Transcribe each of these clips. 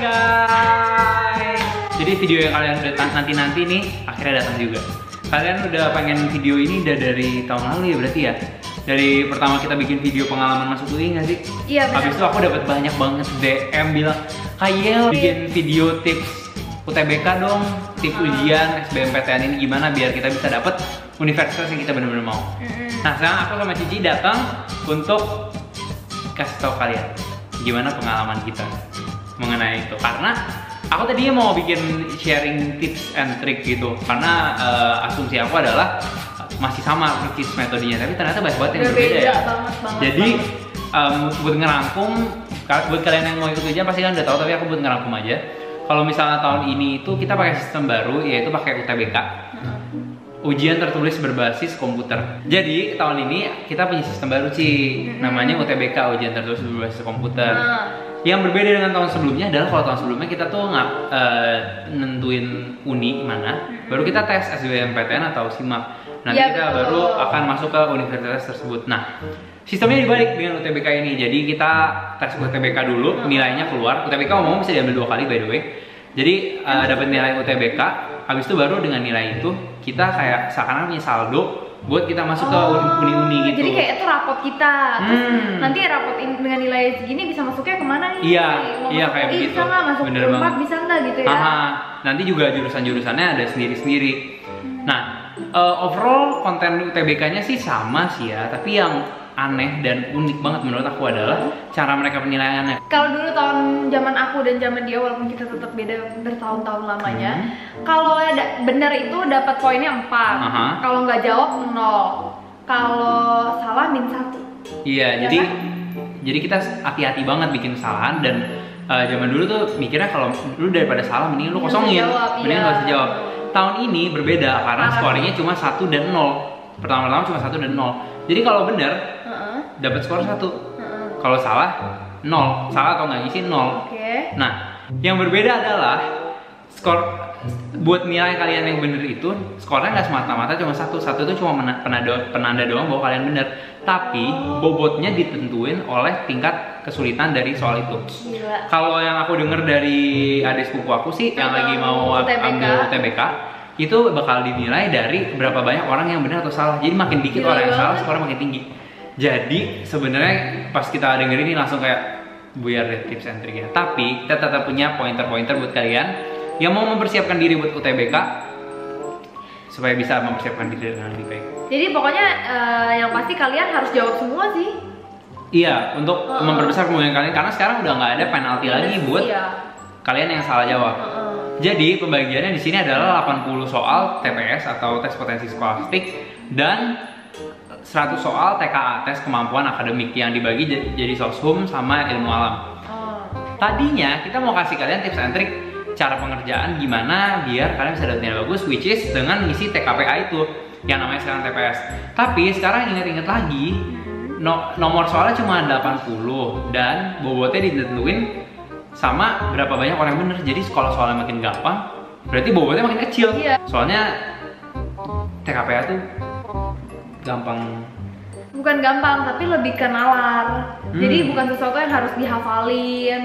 guys. Jadi video yang kalian udah nanti nih akhirnya datang juga. Kalian udah pengen video ini udah dari tahun lalu ya berarti ya? Dari pertama kita bikin video pengalaman masuk UI nggak sih? Iya benar. Habis itu aku dapat banyak banget DM bilang, Kayel bikin video tips UTBK dong, tips ujian SBMPTN ini gimana biar kita bisa dapet universitas yang kita bener-bener mau. Nah sekarang aku sama Cici datang untuk kasih tahu kalian gimana pengalaman kita mengenai itu. Karena aku tadinya mau bikin sharing tips and trick gitu, karena asumsi aku adalah masih sama persis metodenya, tapi ternyata banyak banget yang berbeda ya. Jadi buat ngerangkum, buat kalian yang mau ikut ujian pasti kan udah tahu, tapi aku buat ngerangkum aja. Kalau misalnya tahun ini itu kita pakai sistem baru, yaitu pakai UTBK. Ujian tertulis berbasis komputer. Jadi tahun ini kita punya sistem baru sih, namanya UTBK, ujian tertulis berbasis komputer. Yang berbeda dengan tahun sebelumnya adalah kalau tahun sebelumnya kita tuh nggak nentuin uni mana, baru kita tes SBMPTN atau SIMAK. Nanti kita baru akan masuk ke universitas tersebut. Nah, sistemnya dibalik dengan UTBK ini. Jadi kita tes UTBK dulu, nilainya keluar. UTBK umum bisa diambil 2 kali by the way. Jadi dapat nilai UTBK, habis itu baru dengan nilai itu kita kayak seakan-akan punya saldo buat kita masuk ke uni-uni gitu. Jadi kayak itu rapot kita, terus nanti rapot dengan nilai segini bisa masuknya kemana nih? Iya kayak begitu. Bisa nggak masuk Bener Unpad, bisa nggak gitu ya? Nanti juga jurusan-jurusannya ada sendiri-sendiri. Nah, overall konten UTBK-nya sih sama sih ya, tapi yang aneh dan unik banget menurut aku adalah cara mereka penilaiannya. Kalau dulu tahun zaman aku dan zaman dia, walaupun kita tetap beda bertahun-tahun lamanya, kalau benar itu dapat poinnya 4, kalau nggak jawab 0, kalau salah -1. Iya, jadi kita hati-hati banget bikin kesalahan, dan zaman dulu tuh mikirnya kalau lu daripada salah mending lu kosongin, mending nggak usah jawab. Tahun ini berbeda karena scoringnya cuma 1 dan 0. Pertama-tama cuma 1 dan 0. Jadi kalau benar dapat skor 1. Kalau salah 0. Salah atau nggak ngisi 0. Nah, yang berbeda adalah skor buat nilai kalian yang bener itu, skornya nggak semata-mata cuma 1. 1 itu cuma penanda doang bahwa kalian bener. Tapi bobotnya ditentuin oleh tingkat kesulitan dari soal itu. Kalau yang aku denger dari adik sepupu aku sih yang lagi mau ambil UTBK, itu bakal dinilai dari berapa banyak orang yang benar atau salah. Jadi makin dikit orang yang salah, skornya makin tinggi. Jadi sebenarnya pas kita denger ini langsung kayak buyar deh tips and trick ya. Tapi kita tetap punya pointer-pointer buat kalian yang mau mempersiapkan diri buat UTBK supaya bisa mempersiapkan diri dengan lebih baik. Jadi pokoknya yang pasti kalian harus jawab semua sih. Iya, untuk memperbesar kemungkinan kalian, karena sekarang udah nggak ada penalti lagi buat kalian yang salah jawab. Jadi pembagiannya di sini adalah 80 soal TPS atau tes potensi skolastik dan 100 soal TKA, tes kemampuan akademik, yang dibagi jadi soshum sama ilmu alam. Tadinya kita mau kasih kalian tips and trick cara pengerjaan gimana biar kalian bisa dapat nilai bagus, which is dengan ngisi TKPA itu yang namanya sekarang TPS. Tapi sekarang ingat-ingat lagi, nomor soalnya cuma 80 dan bobotnya ditentuin sama berapa banyak orang yang bener. Jadi kalau soalnya makin gampang, berarti bobotnya makin kecil. Soalnya TKPA tuh gampang. Bukan gampang, tapi lebih ke nalar. Jadi bukan sesuatu yang harus dihafalin.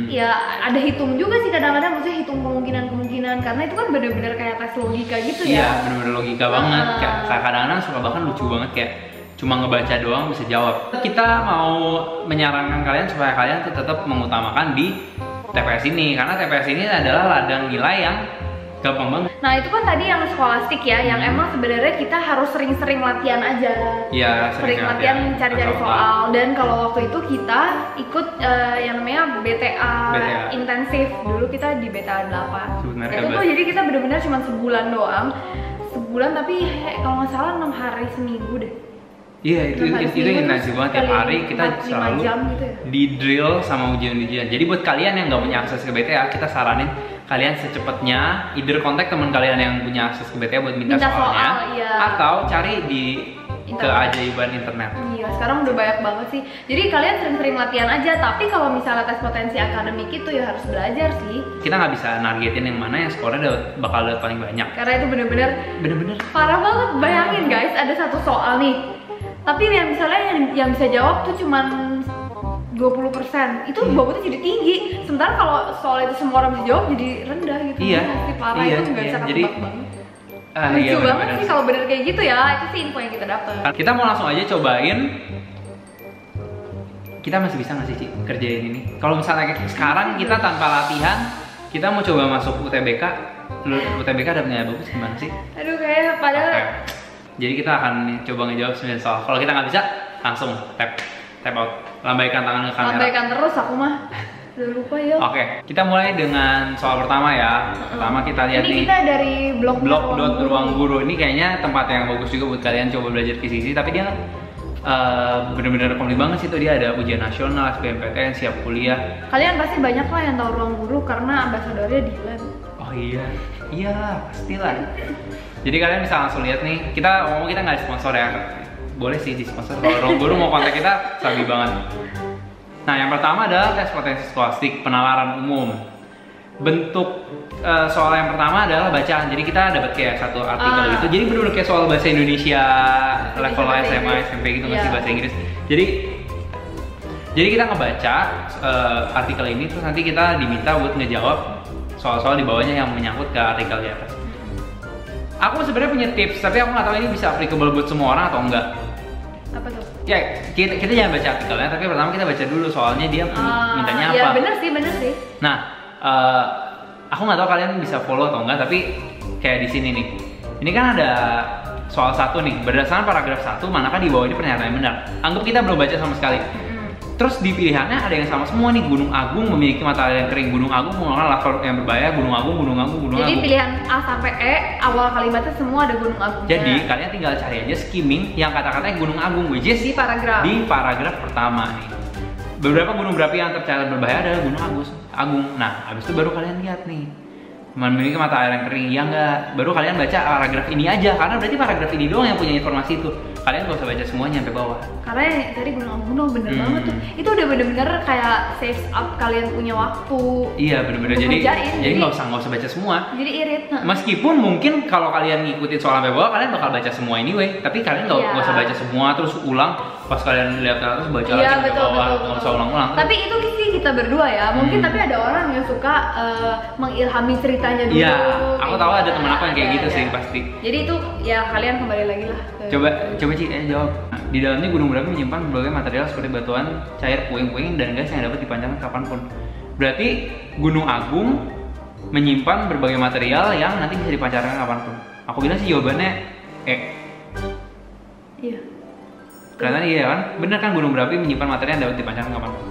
Ya ada hitung juga sih kadang-kadang, maksudnya hitung kemungkinan-kemungkinan, karena itu kan bener-bener kayak tes logika gitu ya. Iya, bener-bener logika banget. Kayak kadang-kadang suka bahkan lucu banget, kayak cuma ngebaca doang bisa jawab. Kita mau menyarankan kalian supaya kalian tetap mengutamakan di TPS ini, karena TPS ini adalah ladang nilai yang gampang banget. Nah itu kan tadi yang skolastik ya, yang emang sebenarnya kita harus sering-sering latihan aja. Iya, sering latihan cari-cari soal. Dan kalau waktu itu kita ikut yang namanya BTA intensif. Dulu kita di BTA 8. Itu tuh jadi kita bener-bener cuma sebulan doang. Sebulan tapi kalau nggak salah 6 hari seminggu deh. Iya, itu intensif banget. Tiap hari kita selalu gitu ya? di drill sama ujian-ujian. Jadi buat kalian yang nggak punya akses ke BTA, kita saranin kalian secepatnya either kontak teman kalian yang punya akses ke BTA buat minta soalnya, atau cari di keajaiban internet. Iya, sekarang udah banyak banget sih. Jadi kalian sering-sering latihan aja. Tapi kalau misalnya tes potensi akademik itu ya harus belajar sih. Kita nggak bisa nargetin yang mana yang skornya bakal dapat paling banyak. Karena itu bener-bener parah banget. Bayangin guys, ada satu soal nih, tapi yang misalnya yang bisa jawab tuh cuman 2 20%. Itu bobotnya jadi tinggi. Sementara kalau soal itu semua orang bisa jawab jadi rendah gitu. Iya. Parah itu nggak bisa ketebak banget. Lucu banget sih kalau bener kayak gitu ya. Itu sih info yang kita dapat. Kita mau langsung aja cobain. Kita masih bisa nggak sih Ci kerjain ini? Kalau misalnya sekarang kita tanpa latihan, kita mau coba masuk UTBK. UTBK ada nilai bagus gimana sih? Aduh kayak padahal. Okay. Jadi kita akan coba ngejawab 9 soal. Kalau kita nggak bisa, langsung tap out. Lambaikan tangan ke kamera. Lambaikan terus aku mah. Udah lupa ya. Oke, kita mulai dengan soal pertama ya. Pertama kita lihat ini nih. Kita dari blog Ruang Guru. Ini kayaknya tempat yang bagus juga buat kalian coba belajar PCC. Tapi dia bener-bener komplit banget sih tuh. Dia ada ujian nasional, SBMPTN, siap kuliah. Kalian pasti banyak lah yang tahu Ruang Guru karena ambasadornya Dilan. Oh iya pastilah. Jadi kalian bisa langsung lihat nih. Kita nggak sponsor ya. Boleh sih di sponsor. Kalau Ruang Guru mau kontak kita, sabi banget. Nah yang pertama adalah tes potensi skolastik penalaran umum. Bentuk soal yang pertama adalah bacaan. Jadi kita dapat kayak satu artikel gitu. Jadi benar-benar kayak soal bahasa Indonesia level SMA, SMP gitu nggak sih bahasa Inggris. Jadi kita ngebaca artikel ini terus nanti kita diminta buat ngejawab soal-soal di bawahnya yang menyangkut ke artikel di atas. Aku sebenarnya punya tips, tapi aku nggak tahu ini bisa applicable buat semua orang atau enggak. Apa tuh? Ya kita jangan baca artikelnya, tapi pertama kita baca dulu soalnya dia mintanya apa. Ya bener sih. Nah, aku nggak tahu kalian bisa follow atau enggak, tapi kayak di sini nih. Ini kan ada soal 1 nih, berdasarkan paragraf 1, manakah di bawah ini pernyataan yang benar? Anggap kita belum baca sama sekali. Terus di pilihannya ada yang sama semua nih. Gunung Agung memiliki mata air yang kering. Gunung Agung merupakan lava yang berbahaya. Gunung Agung. Jadi pilihan A sampai E awal kalimatnya semua ada Gunung Agung. Jadi kalian tinggal cari aja skimming yang kata-katanya Gunung Agung, which is di paragraf pertama nih. Beberapa gunung berapi yang tercatat berbahaya adalah Gunung Agung. Nah, habis itu baru kalian lihat nih. Memiliki mata air yang kering, ya enggak? Baru kalian baca paragraf ini aja, karena berarti paragraf ini doang yang punya informasi itu. Kalian gak usah baca semuanya sampai bawah. Karena yang tadi Gunung Agung bener banget tuh. Itu udah bener-bener kayak saves up kalian punya waktu. Iya bener-bener. Jadi nggak usah baca semua. Jadi irit. Meskipun mungkin kalau kalian ngikutin soal sampai bawah, kalian bakal baca semua anyway. Tapi kalian nggak usah baca semua terus ulang. Pas kalian lihat terus baca lagi sampai bawah, nggak usah ulang-ulang. Tapi itu sih kita berdua ya. Mungkin tapi ada orang yang suka mengilhami ceritanya dulu. Iya. Aku tahu ada teman aku yang kayak gitu sih pasti. Jadi itu ya kalian kembali lagi lah. Coba Ci, jawab. Di dalamnya gunung berapi menyimpan berbagai material seperti batuan, cair, puing-puing, dan gas yang dapat dipancarkan kapanpun. Berarti Gunung Agung menyimpan berbagai material yang nanti bisa dipancarkan kapanpun. Aku bilang sih jawabannya E. Iya. Kelihatan iya kan? Bener kan gunung berapi menyimpan material yang dapat dipancarkan kapanpun.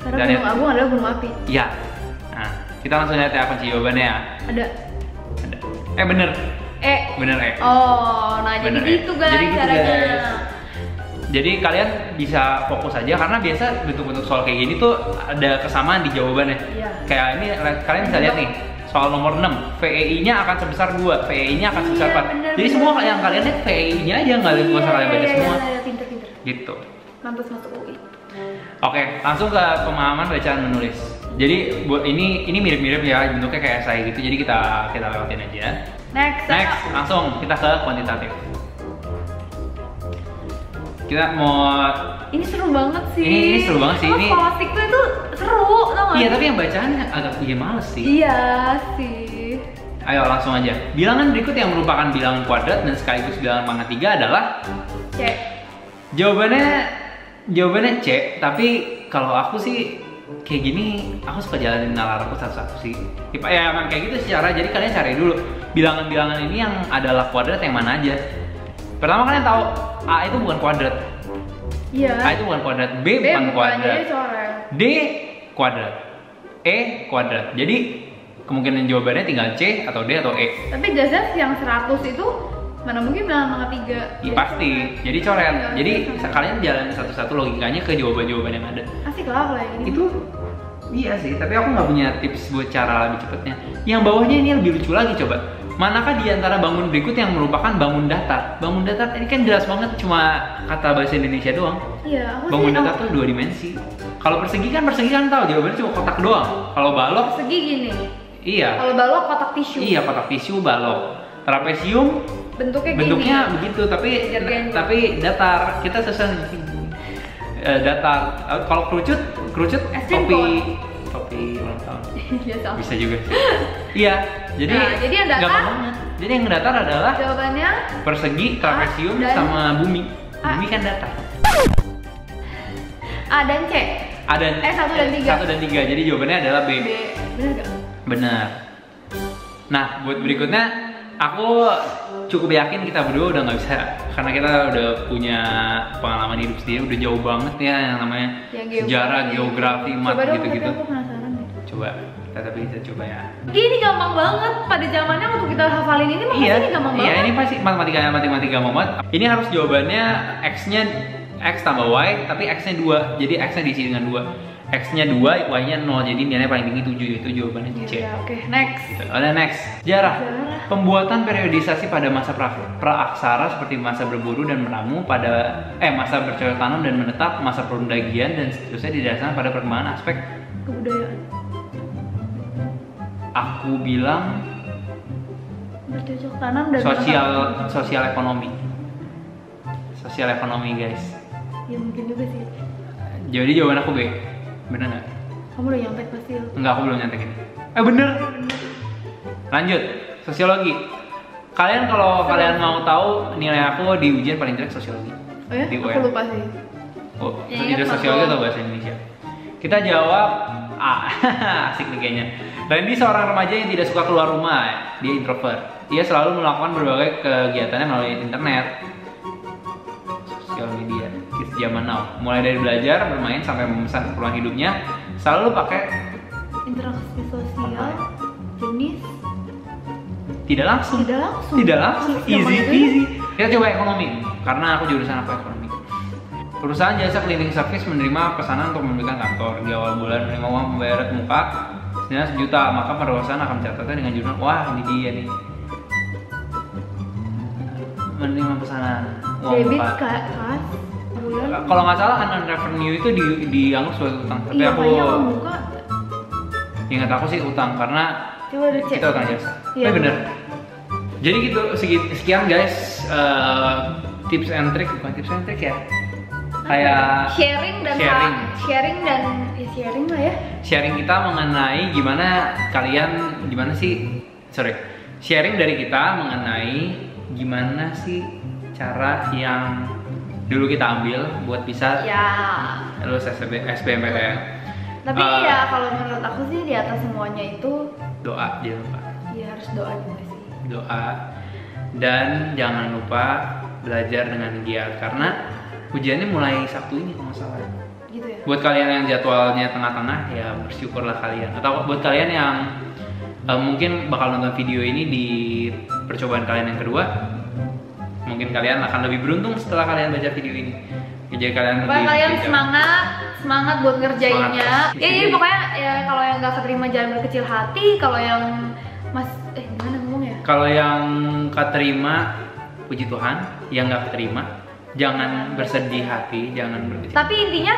Karena Gunung Agung adalah gunung api. Iya. Nah, kita langsung lihat ya kunci jawabannya ya. Ada. Bener. Bener E. Oh, nah bener jadi gitu guys caranya. Jadi kalian bisa fokus aja karena biasa bentuk-bentuk soal kayak gini tuh ada kesamaan di jawabannya. Iya. Kayak ini kalian bisa lihat nih. Soal nomor 6, VEI-nya akan sebesar 2, VEI-nya akan sebesar 4. Jadi semua yang kalian lihat VEI-nya aja, nggak usah kalian baca semua. Pinter-pinter. Gitu. Mampus masuk UI. Oke, langsung ke pemahaman bacaan menulis. Jadi buat ini mirip-mirip ya, bentuknya kayak esai gitu. Jadi kita lewatin aja. Next, langsung kita ke kuantitatif. Kita mau. Ini seru banget sih. Ini seru banget sih. Ini skolastik tuh itu seru, tau gak? Iya, tapi yang bacaannya agak bikin males sih. Iya sih. Ayo langsung aja. Bilangan berikut yang merupakan bilangan kuadrat dan sekaligus bilangan pangkat 3 adalah C. Jawabannya C, tapi kalau aku sih kayak gini, aku suka jalanin nalar aku satu-satu sih. Ya emang kayak gitu secara, jadi kalian cari dulu bilangan-bilangan ini yang adalah kuadrat yang mana aja. Pertama kalian tahu A itu bukan kuadrat. Iya. A itu bukan kuadrat, B bukan kuadrat, D kuadrat, E kuadrat. Jadi kemungkinan jawabannya tinggal C atau D atau E. Tapi jelas yang 100 itu mana mungkin bilangan pangkat 3. Iya pasti. Jadi coret. Jadi kalian jalan satu-satu logikanya ke jawaban-jawaban yang ada. Asik lah kalau yang ini. Itu iya sih, tapi aku nggak punya tips buat cara lebih cepatnya. Yang bawahnya ini lebih lucu lagi, coba. Manakah di antara bangun berikut yang merupakan bangun datar? Bangun datar ini kan jelas banget cuma kata bahasa Indonesia doang. Iya, aku bangun datar tuh 2 dimensi. Kalau persegi kan tahu jawabannya cuma kotak doang. Kalau balok persegi gini. Iya. Kalau balok kotak tisu. Iya, kotak tisu balok. Trapesium bentuknya begitu, tapi datar. Kita susah datar. Kalau kerucut topi ulang tahun. Bisa juga sih. Iya, jadi yang datar banget. Jadi yang datar adalah jawabannya persegi, trapesium, sama bumi. Bumi kan datar. A dan C. A dan 1 dan 3. 1 dan 3. Jadi jawabannya adalah B. Benar gak? Benar. Nah, buat berikutnya aku cukup yakin kita berdua udah nggak bisa, karena kita udah punya pengalaman hidup sendiri, udah jauh banget ya yang namanya sejarah, geografi, mat gitu-gitu. Aku penasaran deh. Coba, tapi kita coba ya. Ini gampang banget pada zamannya waktu kita hafalin ini, makanya ini gampang banget. Iya, ini pasti matematika gampang banget. Ini harus jawabannya x-nya x tambah y, tapi x-nya 2, jadi x-nya diisi dengan 2. X-nya 2, Y-nya 0, jadi nilainya paling tinggi 7, itu jawabannya C. Ya, oke, next. Ada next. Sejarah. Pembuatan periodisasi pada masa praaksara seperti masa berburu dan meramu, pada masa bercocok tanam dan menetap, masa perundagian dan seterusnya didasarkan pada perkembangan aspek kebudayaan. Aku bilang bercocok tanam dan sosial ekonomi. Sosial ekonomi, guys. Ya mungkin juga sih. Jadi jawaban aku B. Bener nggak? Kamu udah nyontek pasti. Enggak, aku belum nyontekin. Bener. Lanjut, sosiologi. Kalian kalau kalian mau tahu nilai aku di ujian paling jelek sosiologi. Oh ya? Di aku lupa sih. Oh, ide sosiologi atau bahasa Indonesia? Kita jawab A. Asik nih kayaknya. Randy seorang remaja yang tidak suka keluar rumah. Dia introvert. Ia selalu melakukan berbagai kegiatannya melalui internet, sosial media, kids zaman now. Mulai dari belajar, bermain, sampai memesan keperluan hidupnya, selalu pakai interaksi sosial jenis tidak langsung. Easy peasy. Kita coba ekonomi, karena aku jurusan ekonomi. Perusahaan jasa cleaning service menerima pesanan untuk membersihkan kantor. Di awal bulan menerima uang pembayaran muka senilai 1 juta, maka perusahaan akan mencatatnya dengan jurnal. Wah, ini dia nih. Menerima pesanan uang debit muka. kas bulan. Kalau nggak salah unearned revenue itu dianggap sebagai utang. Tapi iya, aku muka. Ingat aku sih utang, karena kita utang jasa. Iya, bener. Jadi gitu, sekian guys, tips and trick, bukan tips and trick ya, kayak sharing lah ya. Sharing kita mengenai sharing dari kita mengenai gimana sih cara yang dulu kita ambil buat bisa lulus SBMPTN. Tapi ya kalau menurut aku sih di atas semuanya itu doa, jangan lupa. Iya, harus doa juga sih. Doa, dan jangan lupa belajar dengan giat, karena ujiannya mulai Sabtu ini kalau nggak salah. Gitu ya. Buat kalian yang jadwalnya tengah-tengah, ya bersyukurlah kalian. Atau buat kalian yang mungkin bakal nonton video ini di percobaan kalian yang kedua, mungkin kalian akan lebih beruntung setelah kalian baca video ini. Jadi kalian semangat buat ngerjainnya. Jadi pokoknya ya kalau yang nggak keterima jangan berkecil hati. Kalau yang gimana ngomongnya? Kalau yang keterima, puji Tuhan. Yang nggak keterima, jangan bersedih hati, jangan berkecil. Tapi intinya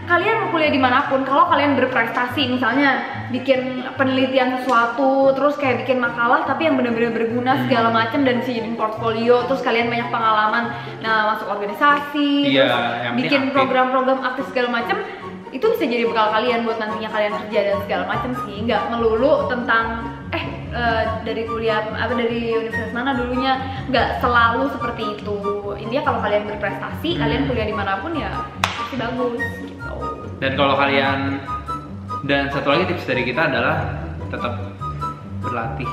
kalian mau kuliah dimanapun, kalau kalian berprestasi, misalnya bikin penelitian sesuatu, terus kayak bikin makalah tapi yang benar-benar berguna segala macam dan bisa jadiin portfolio, terus kalian banyak pengalaman, masuk organisasi, terus bikin program-program aktif segala macam, itu bisa jadi bekal kalian buat nantinya kalian kerja dan segala macam sih. Nggak melulu tentang dari kuliah dari universitas mana dulunya, nggak selalu seperti itu. Intinya kalau kalian berprestasi, kalian kuliah dimanapun ya pasti bagus gitu. Dan kalau kalian, dan satu lagi tips dari kita adalah tetap berlatih.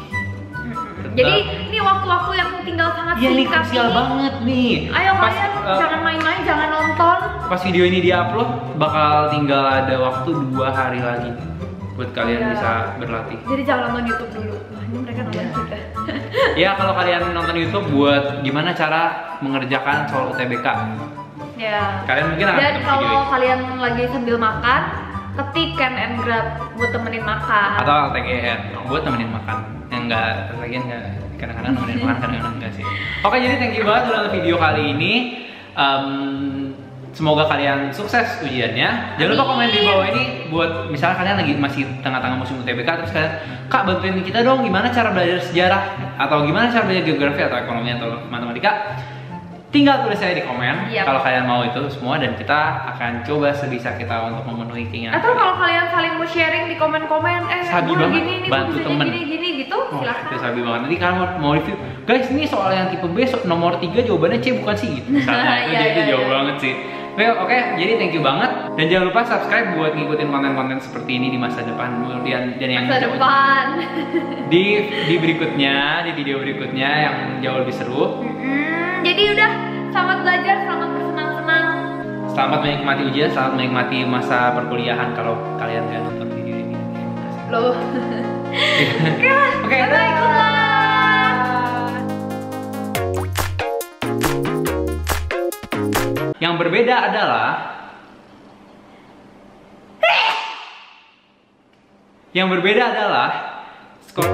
Jadi ini waktu-waktu yang tinggal sangat singkat. Iya, ini krusial banget nih. Ayo kalian jangan main-main, jangan nonton. Pas video ini diupload bakal tinggal ada waktu 2 hari lagi buat kalian bisa berlatih. Jadi jangan nonton YouTube dulu. Wah, ini mereka nonton kita. Ya, kalau kalian nonton YouTube buat gimana cara mengerjakan soal UTBK. Ya. Kalian mungkin akan dan kalau kalian lagi sambil makan, ketik Can and Grab buat temenin makan. Atau LTGN buat temenin makan. Yang enggak, lagian enggak, kadang-kadang temenin makan, kadang-kadang enggak sih. Oke, jadi thank you banget udah nonton video kali ini. Semoga kalian sukses ujiannya. Jangan lupa komen di bawah ini buat misalnya kalian lagi masih tengah-tengah musim UTBK, terus kalian, Kak bantuin kita dong gimana cara belajar sejarah, atau gimana cara belajar geografi atau ekonomi atau matematika. tinggal tulis saya di komen Yap. kalau kalian mau itu semua, dan kita akan coba sebisa kita untuk memenuhi keinginan. Atau kalau kalian saling mau sharing di komen-komen, sabi gue banget, gini nih, bantu temen. gini gitu, silakan. Itu sabi banget. Nanti kalian mau review, guys ini soal yang tipe B nomor 3 jawabannya C bukan sih gitu. Misalnya itu jauh banget sih. Oke, jadi thank you banget, dan jangan lupa subscribe buat ngikutin konten-konten seperti ini di masa depan, kemudian dan yang masa depan di berikutnya, di video berikutnya yang jauh lebih seru. Jadi udah, selamat belajar, selamat bersenang-senang, selamat menikmati ujian, selamat menikmati masa perkuliahan kalau kalian nggak nonton video ini. Loh. Oke, bye-bye. Yang berbeda adalah skor